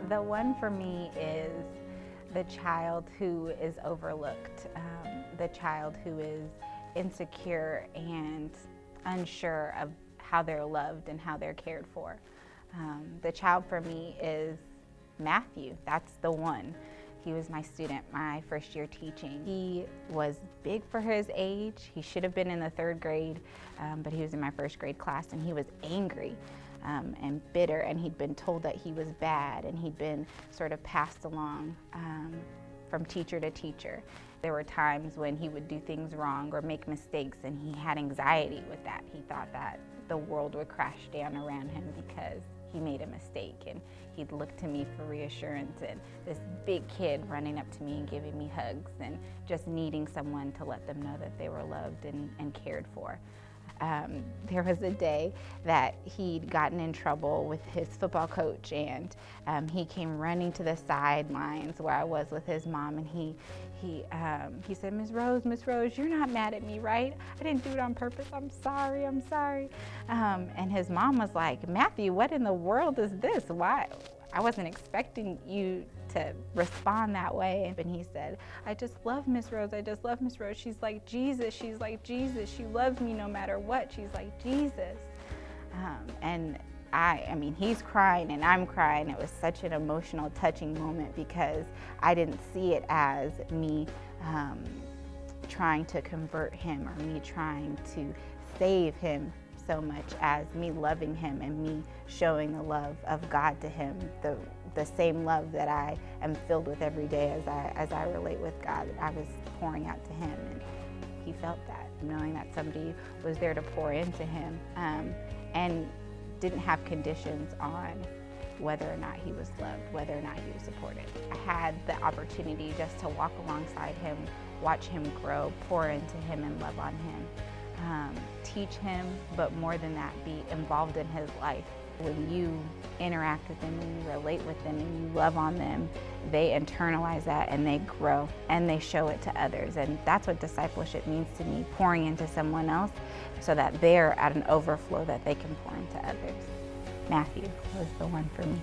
The one for me is the child who is overlooked, the child who is insecure and unsure of how they're loved and how they're cared for. The child for me is Matthew. That's the one. He was my student my first year teaching. He was big for his age. He should have been in the third grade, but he was in my first grade class, and he was angry and bitter, and he'd been told that he was bad, and he'd been sort of passed along from teacher to teacher. There were times when he would do things wrong or make mistakes, and he had anxiety with that. He thought that the world would crash down around him because he made a mistake, and he'd look to me for reassurance, and this big kid running up to me and giving me hugs and just needing someone to let them know that they were loved and cared for. There was a day that he'd gotten in trouble with his football coach, and he came running to the sidelines where I was with his mom, and he said, Miss Rose, you're not mad at me, right? I didn't do it on purpose. I'm sorry. And his mom was like, Matthew, what in the world is this? Why? I wasn't expecting you to respond that way. And he said, I just love Miss Rose. She's like Jesus. She loves me no matter what. She's like Jesus. And I mean, he's crying and I'm crying. It was such an emotional, touching moment because I didn't see it as me trying to convert him or me trying to save him so much as me loving him and me showing the love of God to him, the same love that I am filled with every day as I relate with God. I was pouring out to him, and he felt that, knowing that somebody was there to pour into him and didn't have conditions on whether or not he was loved, whether or not he was supported. I had the opportunity just to walk alongside him, watch him grow, pour into him, and love on him. Teach him, but more than that, be involved in his life. When you interact with them, when you relate with them, and you love on them, they internalize that and they grow and they show it to others. And that's what discipleship means to me, pouring into someone else so that they're at an overflow that they can pour into others. Matthew was the one for me.